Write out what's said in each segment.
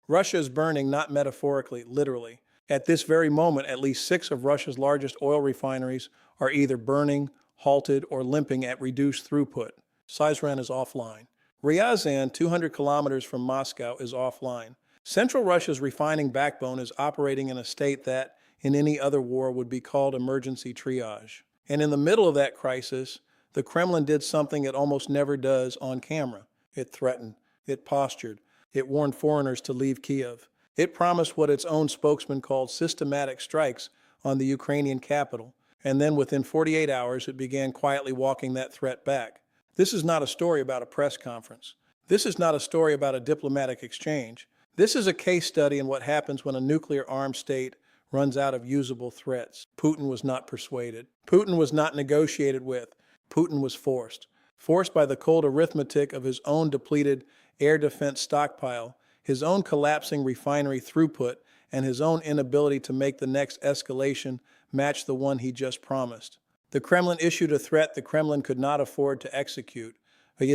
Russia is burning, not metaphorically, literally. At this very moment, at least 6 of Russia's largest oil refineries are either burning, halted, or limping at reduced throughput. Syzran is offline. Ryazan, 200 kilometers from Moscow, is offline. Central Russia's refining backbone is operating in a state that, in any other war, would be called emergency triage. And in the middle of that crisis, the Kremlin did something it almost never does on camera. It threatened. It postured. It warned foreigners to leave Kiev. It promised what its own spokesman called systematic strikes on the Ukrainian capital. And then within 48 hours, it began quietly walking that threat back. This is not a story about a press conference. This is not a story about a diplomatic exchange. This is a case study in what happens when a nuclear-armed state runs out of usable threats. Putin was not persuaded. Putin was not negotiated with. Putin was forced. Forced by the cold arithmetic of his own depleted air defense stockpile, his own collapsing refinery throughput, and his own inability to make the next escalation match the one he just promised. The Kremlin issued a threat the Kremlin could not afford to execute. And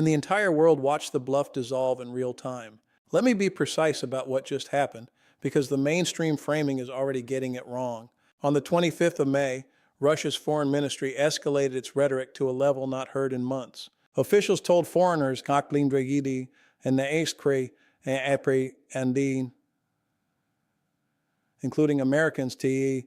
the entire world watched the bluff dissolve in real time. Let me be precise about what just happened, because the mainstream framing is already getting it wrong. On the 25th of May, Russia's foreign ministry escalated its rhetoric to a level not heard in months. Officials told foreigners, including Americans, to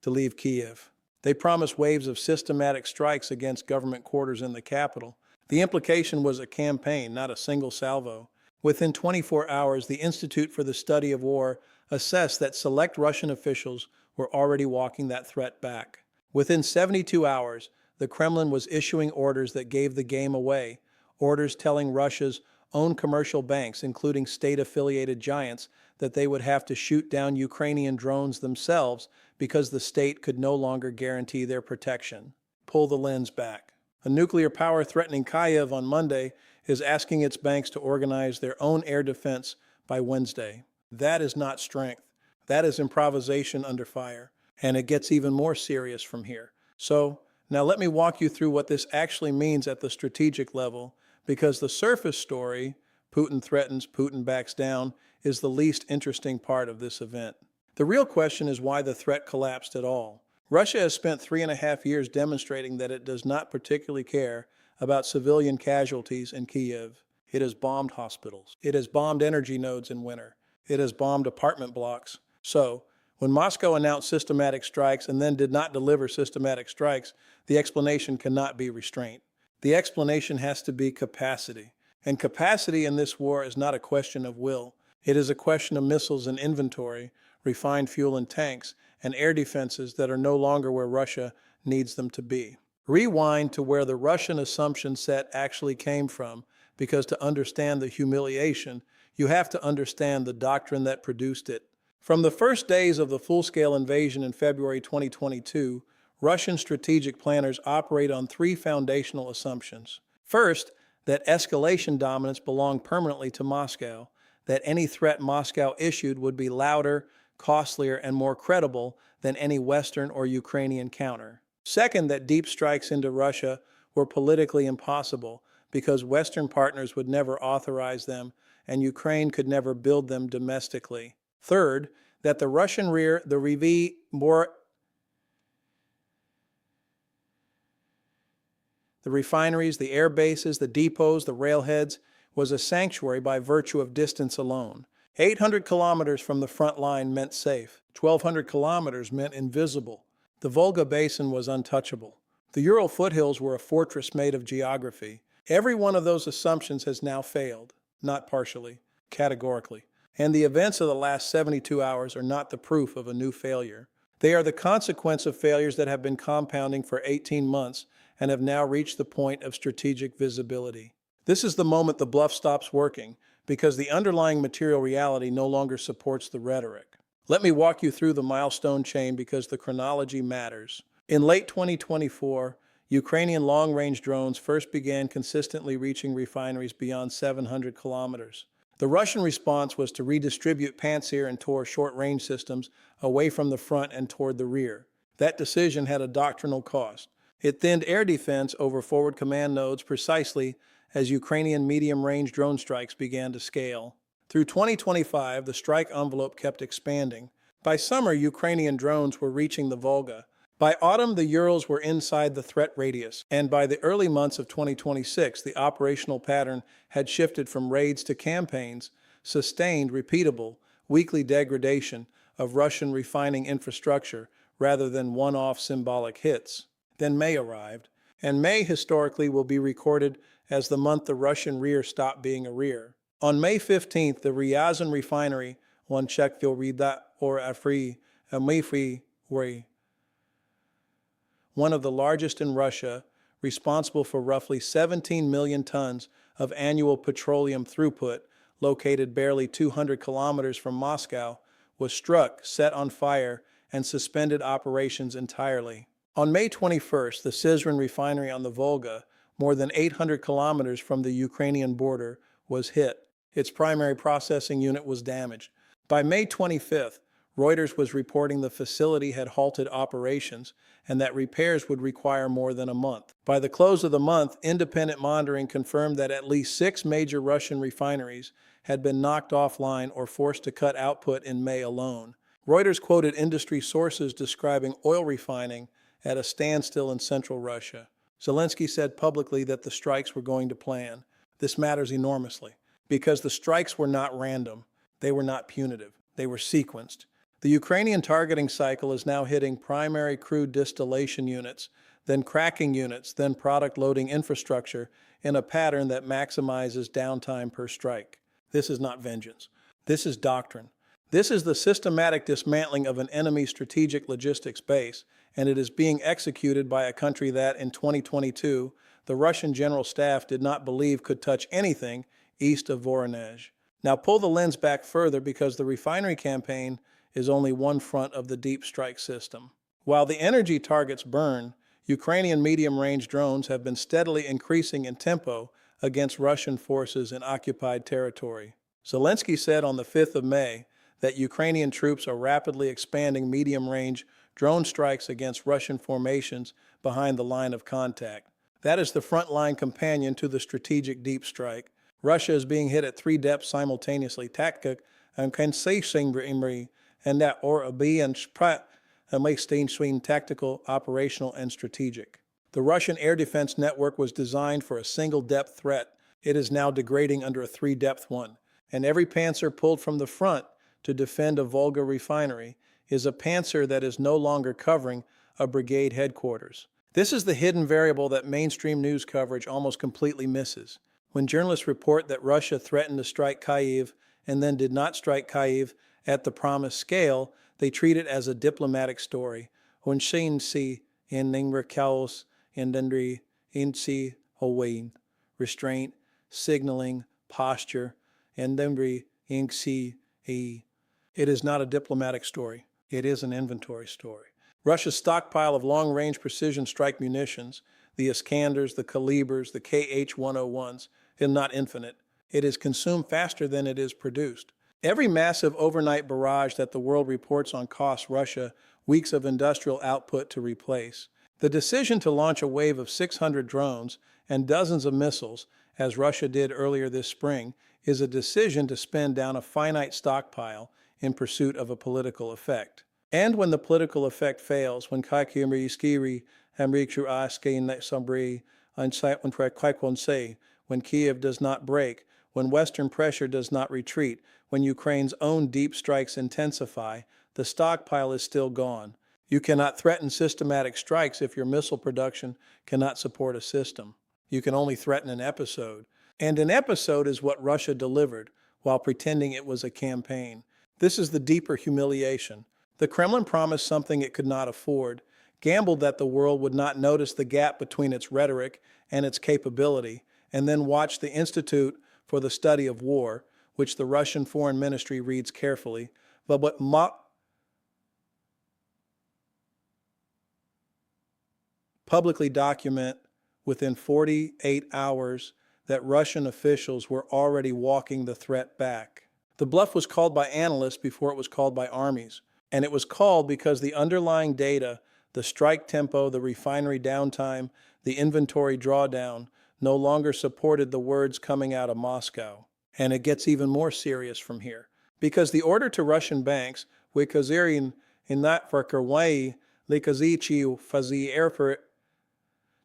leave Kiev. They promised waves of systematic strikes against government quarters in the capital. The implication was a campaign, not a single salvo. Within 24 hours, the Institute for the Study of War assessed that select Russian officials were already walking that threat back. Within 72 hours, the Kremlin was issuing orders that gave the game away, orders telling Russia's own commercial banks, including state-affiliated giants, that they would have to shoot down Ukrainian drones themselves because the state could no longer guarantee their protection. Pull the lens back. A nuclear power threatening Kyiv on Monday is asking its banks to organize their own air defense by Wednesday. That is not strength. That is improvisation under fire. And it gets even more serious from here. So, now let me walk you through what this actually means at the strategic level, because the surface story, Putin threatens, Putin backs down, is the least interesting part of this event. The real question is why the threat collapsed at all. Russia has spent 3.5 years demonstrating that it does not particularly care about civilian casualties in Kiev. It has bombed hospitals. It has bombed energy nodes in winter. It has bombed apartment blocks. So, when Moscow announced systematic strikes and then did not deliver systematic strikes, the explanation cannot be restraint. The explanation has to be capacity. And capacity in this war is not a question of will. It is a question of missiles and inventory, refined fuel and tanks, and air defenses that are no longer where Russia needs them to be. Rewind to where the Russian assumption set actually came from, because to understand the humiliation, you have to understand the doctrine that produced it. From the first days of the full-scale invasion in February 2022, Russian strategic planners operate on 3 foundational assumptions. First, that escalation dominance belonged permanently to Moscow, that any threat Moscow issued would be louder, costlier, and more credible than any Western or Ukrainian counter. Second, that deep strikes into Russia were politically impossible because Western partners would never authorize them and Ukraine could never build them domestically. Third, that the Russian rear, the refineries, the air bases, the depots, the railheads, was a sanctuary by virtue of distance alone. 800 kilometers from the front line meant safe. 1,200 kilometers meant invisible. The Volga Basin was untouchable. The Ural foothills were a fortress made of geography. Every one of those assumptions has now failed, not partially, categorically. And the events of the last 72 hours are not the proof of a new failure. They are the consequence of failures that have been compounding for 18 months and have now reached the point of strategic visibility. This is the moment the bluff stops working, because the underlying material reality no longer supports the rhetoric. Let me walk you through the milestone chain because the chronology matters. In late 2024, Ukrainian long-range drones first began consistently reaching refineries beyond 700 kilometers. The Russian response was to redistribute Pantsir and Tor short-range systems away from the front and toward the rear. That decision had a doctrinal cost. It thinned air defense over forward command nodes precisely as Ukrainian medium-range drone strikes began to scale. Through 2025, the strike envelope kept expanding. By summer, Ukrainian drones were reaching the Volga. By autumn, the Urals were inside the threat radius, and by the early months of 2026, the operational pattern had shifted from raids to campaigns, sustained, repeatable, weekly degradation of Russian refining infrastructure rather than one-off symbolic hits. Then May arrived, and May historically will be recorded as the month the Russian rear stopped being a rear. On May 15th, the Ryazan refinery, one Czechville Rida or Afri, one of the largest in Russia, responsible for roughly 17 million tons of annual petroleum throughput, located barely 200 kilometers from Moscow, was struck, set on fire, and suspended operations entirely. On May 21st, the Syzran refinery on the Volga, more than 800 kilometers from the Ukrainian border, was hit. Its primary processing unit was damaged. By May 25th, Reuters was reporting the facility had halted operations and that repairs would require more than a month. By the close of the month, independent monitoring confirmed that at least 6 major Russian refineries had been knocked offline or forced to cut output in May alone. Reuters quoted industry sources describing oil refining at a standstill in central Russia. Zelensky said publicly that the strikes were going to plan. This matters enormously, because the strikes were not random, they were not punitive, they were sequenced. The Ukrainian targeting cycle is now hitting primary crude distillation units, then cracking units, then product loading infrastructure in a pattern that maximizes downtime per strike. This is not vengeance. This is doctrine. This is the systematic dismantling of an enemy's strategic logistics base, and it is being executed by a country that, in 2022, the Russian General Staff did not believe could touch anything east of Voronezh. Now pull the lens back further, because the refinery campaign is only one front of the deep strike system. While the energy targets burn, Ukrainian medium-range drones have been steadily increasing in tempo against Russian forces in occupied territory. Zelensky said on the 5th of May that Ukrainian troops are rapidly expanding medium-range drone strikes against Russian formations behind the line of contact. That is the frontline companion to the strategic deep strike. Russia is being hit at 3 depths simultaneously: tactic and consisting and that or be and between tactical, operational, and strategic. The Russian air defense network was designed for a single depth threat. It is now degrading under a 3-depth one, and every panzer pulled from the front to defend a Volga refinery is a panzer that is no longer covering a brigade headquarters. This is the hidden variable that mainstream news coverage almost completely misses. When journalists report that Russia threatened to strike Kyiv and then did not strike Kyiv at the promised scale, they treat it as a diplomatic story. Restraint, signaling, posture, it is not a diplomatic story. It is an inventory story. Russia's stockpile of long-range precision strike munitions, the Iskanders, the Kalibrs, the KH-101s, is not infinite. It is consumed faster than it is produced. Every massive overnight barrage that the world reports on costs Russia weeks of industrial output to replace. The decision to launch a wave of 600 drones and dozens of missiles, as Russia did earlier this spring, is a decision to spend down a finite stockpile in pursuit of a political effect. And when the political effect fails, when when Kiev does not break, when Western pressure does not retreat, when Ukraine's own deep strikes intensify, the stockpile is still gone. You cannot threaten systematic strikes if your missile production cannot support a system. You can only threaten an episode. And an episode is what Russia delivered, while pretending it was a campaign. This is the deeper humiliation. The Kremlin promised something it could not afford, gambled that the world would not notice the gap between its rhetoric and its capability, and then watched the Institute for the Study of War, which the Russian Foreign Ministry reads carefully, but what publicly document within 48 hours that Russian officials were already walking the threat back. The bluff was called by analysts before it was called by armies, and it was called because the underlying data, the strike tempo, the refinery downtime, the inventory drawdown, no longer supported the words coming out of Moscow. And it gets even more serious from here, because the order to Russian banks, wykazują inatwarkawai likazichiu fazi airfort,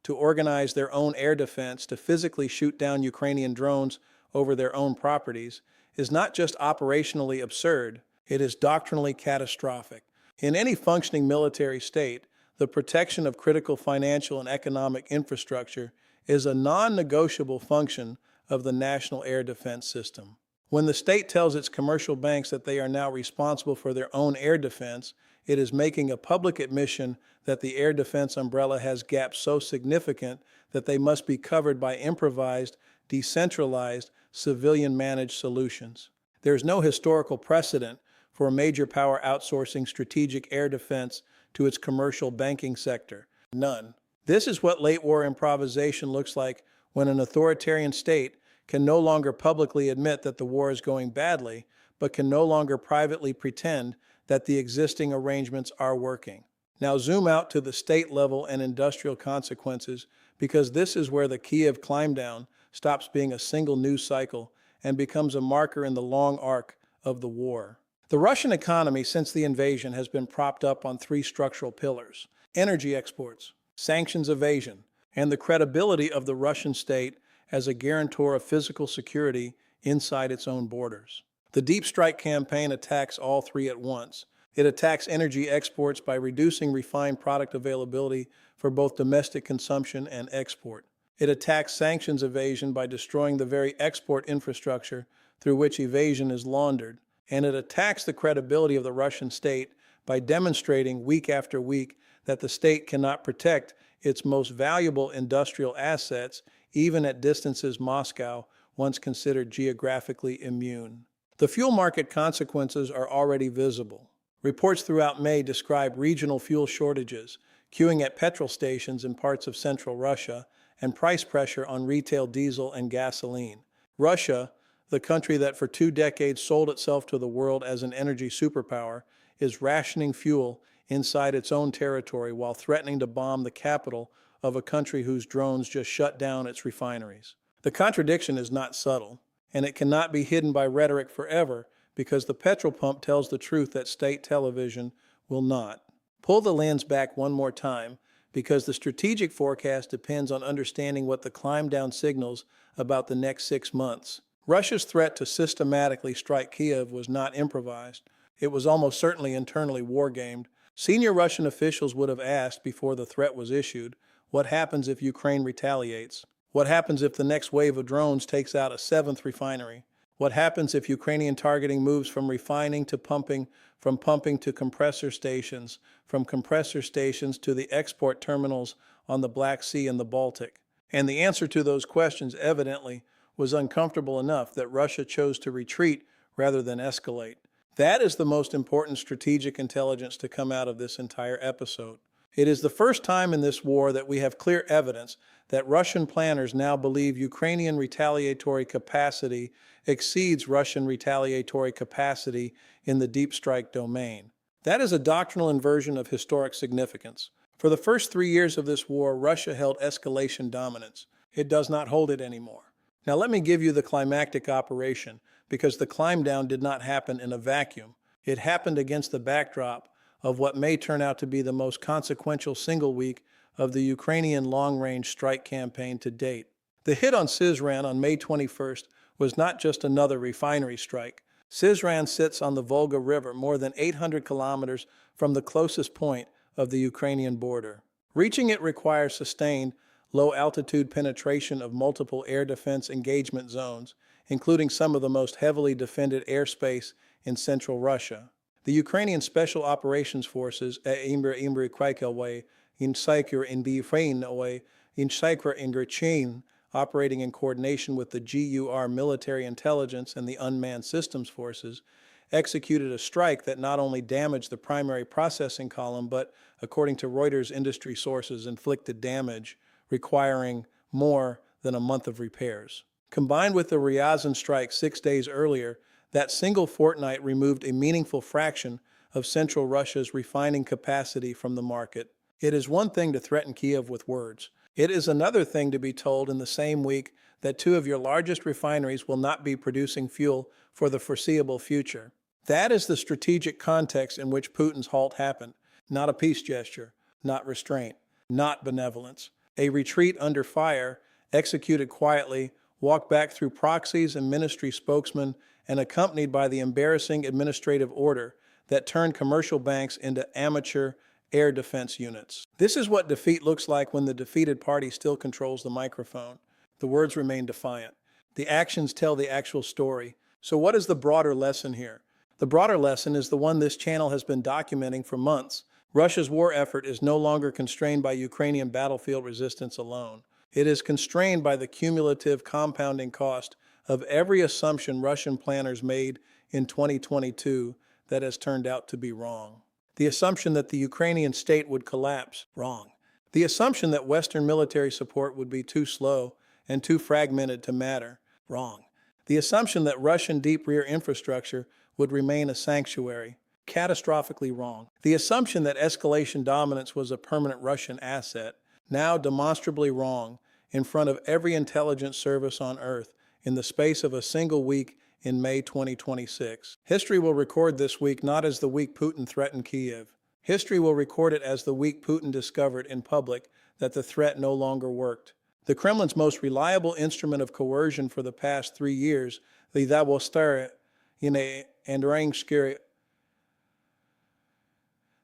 to organize their own air defense to physically shoot down Ukrainian drones over their own properties, is not just operationally absurd, it is doctrinally catastrophic. In any functioning military state, the protection of critical financial and economic infrastructure is a non-negotiable function of the national air defense system. When the state tells its commercial banks that they are now responsible for their own air defense, it is making a public admission that the air defense umbrella has gaps so significant that they must be covered by improvised, decentralized, civilian-managed solutions. There is no historical precedent for a major power outsourcing strategic air defense to its commercial banking sector. None. This is what late-war improvisation looks like when an authoritarian state can no longer publicly admit that the war is going badly, but can no longer privately pretend that the existing arrangements are working. Now zoom out to the state level and industrial consequences, because this is where the Kiev climb-down stops being a single news cycle and becomes a marker in the long arc of the war. The Russian economy since the invasion has been propped up on three structural pillars: energy exports, sanctions evasion, and the credibility of the Russian state as a guarantor of physical security inside its own borders. The Deep Strike campaign attacks all three at once. It attacks energy exports by reducing refined product availability for both domestic consumption and export. It attacks sanctions evasion by destroying the very export infrastructure through which evasion is laundered. And it attacks the credibility of the Russian state by demonstrating week after week that the state cannot protect its most valuable industrial assets, even at distances Moscow once considered geographically immune. The fuel market consequences are already visible. Reports throughout May describe regional fuel shortages, queuing at petrol stations in parts of central Russia, and price pressure on retail diesel and gasoline. Russia, the country that for 2 decades sold itself to the world as an energy superpower, is rationing fuel inside its own territory while threatening to bomb the capital of a country whose drones just shut down its refineries. The contradiction is not subtle, and it cannot be hidden by rhetoric forever, because the petrol pump tells the truth that state television will not. Pull the lens back one more time, because the strategic forecast depends on understanding what the climb-down signals about the next 6 months. Russia's threat to systematically strike Kiev was not improvised. It was almost certainly internally wargamed. Senior Russian officials would have asked before the threat was issued, what happens if Ukraine retaliates? What happens if the next wave of drones takes out a 7th refinery? What happens if Ukrainian targeting moves from refining to pumping, from pumping to compressor stations, from compressor stations to the export terminals on the Black Sea and the Baltic? And the answer to those questions evidently was uncomfortable enough that Russia chose to retreat rather than escalate. That is the most important strategic intelligence to come out of this entire episode. It is the first time in this war that we have clear evidence that Russian planners now believe Ukrainian retaliatory capacity exceeds Russian retaliatory capacity in the deep strike domain. That is a doctrinal inversion of historic significance. For the first 3 years of this war, Russia held escalation dominance. It does not hold it anymore. Now let me give you the climactic operation, because the climb down did not happen in a vacuum. It happened against the backdrop of what may turn out to be the most consequential single week of the Ukrainian long-range strike campaign to date. The hit on Syzran on May 21st was not just another refinery strike. Syzran sits on the Volga River more than 800 kilometers from the closest point of the Ukrainian border. Reaching it requires sustained, low-altitude penetration of multiple air defense engagement zones, including some of the most heavily defended airspace in central Russia. The Ukrainian Special Operations Forces, operating in coordination with the GUR military intelligence and the unmanned systems forces, executed a strike that not only damaged the primary processing column, but, according to Reuters industry sources, inflicted damage requiring more than a month of repairs. Combined with the Ryazan strike 6 days earlier, that single fortnight removed a meaningful fraction of central Russia's refining capacity from the market. It is one thing to threaten Kiev with words. It is another thing to be told in the same week that two of your largest refineries will not be producing fuel for the foreseeable future. That is the strategic context in which Putin's halt happened, not a peace gesture, not restraint, not benevolence. A retreat under fire, executed quietly, walked back through proxies and ministry spokesmen, and accompanied by the embarrassing administrative order that turned commercial banks into amateur air defense units. This is what defeat looks like when the defeated party still controls the microphone. The words remain defiant. The actions tell the actual story. So what is the broader lesson here? The broader lesson is the one this channel has been documenting for months. Russia's war effort is no longer constrained by Ukrainian battlefield resistance alone. It is constrained by the cumulative compounding cost of every assumption Russian planners made in 2022 that has turned out to be wrong. The assumption that the Ukrainian state would collapse, wrong. The assumption that Western military support would be too slow and too fragmented to matter, wrong. The assumption that Russian deep rear infrastructure would remain a sanctuary, catastrophically wrong. The assumption that escalation dominance was a permanent Russian asset, now demonstrably wrong in front of every intelligence service on Earth in the space of a single week in May 2026. History will record this week not as the week Putin threatened Kiev. History will record it as the week Putin discovered in public that the threat no longer worked. The Kremlin's most reliable instrument of coercion for the past 3 years, the bolstering and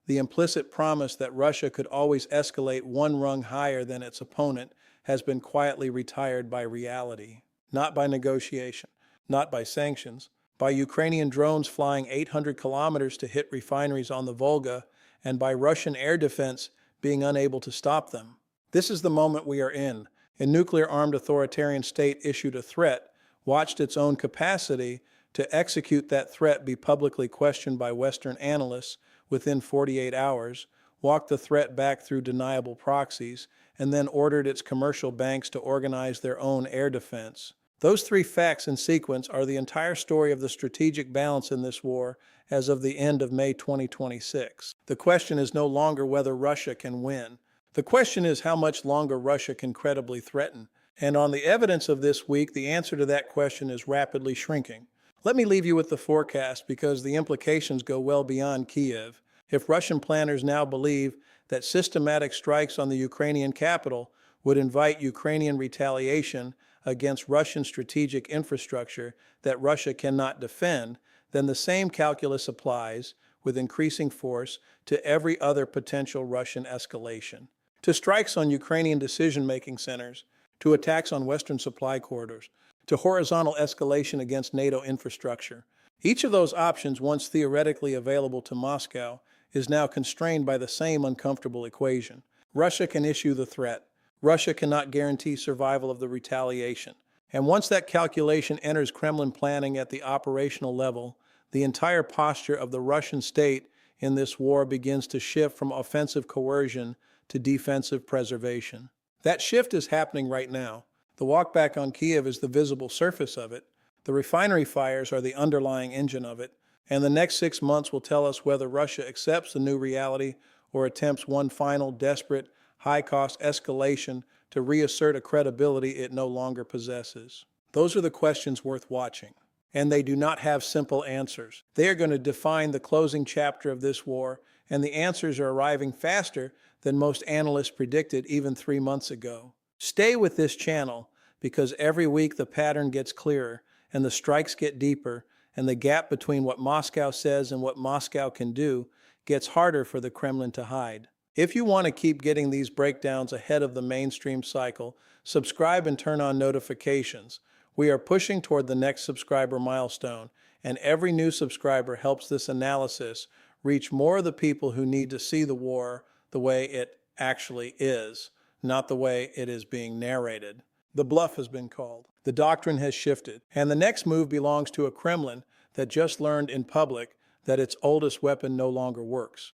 the implicit promise that Russia could always escalate one rung higher than its opponent, has been quietly retired by reality, not by negotiation, not by sanctions, by Ukrainian drones flying 800 kilometers to hit refineries on the Volga, and by Russian air defense being unable to stop them. This is the moment we are in. A nuclear-armed authoritarian state issued a threat, watched its own capacity to execute that threat be publicly questioned by Western analysts within 48 hours, walked the threat back through deniable proxies, and then ordered its commercial banks to organize their own air defense. Those three facts in sequence are the entire story of the strategic balance in this war as of the end of May 2026. The question is no longer whether Russia can win. The question is how much longer Russia can credibly threaten. And on the evidence of this week, the answer to that question is rapidly shrinking. Let me leave you with the forecast because the implications go well beyond Kiev. If Russian planners now believe that systematic strikes on the Ukrainian capital would invite Ukrainian retaliation against Russian strategic infrastructure that Russia cannot defend, then the same calculus applies with increasing force to every other potential Russian escalation. To strikes on Ukrainian decision-making centers, to attacks on Western supply corridors, to horizontal escalation against NATO infrastructure. Each of those options, once theoretically available to Moscow, is now constrained by the same uncomfortable equation. Russia can issue the threat. Russia cannot guarantee survival of the retaliation. And once that calculation enters Kremlin planning at the operational level, the entire posture of the Russian state in this war begins to shift from offensive coercion to defensive preservation. That shift is happening right now. The walkback on Kiev is the visible surface of it. The refinery fires are the underlying engine of it. And the next 6 months will tell us whether Russia accepts the new reality or attempts one final, desperate, high-cost escalation to reassert a credibility it no longer possesses. Those are the questions worth watching. And they do not have simple answers. They are going to define the closing chapter of this war, and the answers are arriving faster than most analysts predicted even 3 months ago. Stay with this channel because every week the pattern gets clearer and the strikes get deeper and the gap between what Moscow says and what Moscow can do gets harder for the Kremlin to hide. If you want to keep getting these breakdowns ahead of the mainstream cycle, subscribe and turn on notifications. We are pushing toward the next subscriber milestone, and every new subscriber helps this analysis reach more of the people who need to see the war the way it actually is, not the way it is being narrated. The bluff has been called. The doctrine has shifted. And the next move belongs to a Kremlin that just learned in public that its oldest weapon no longer works.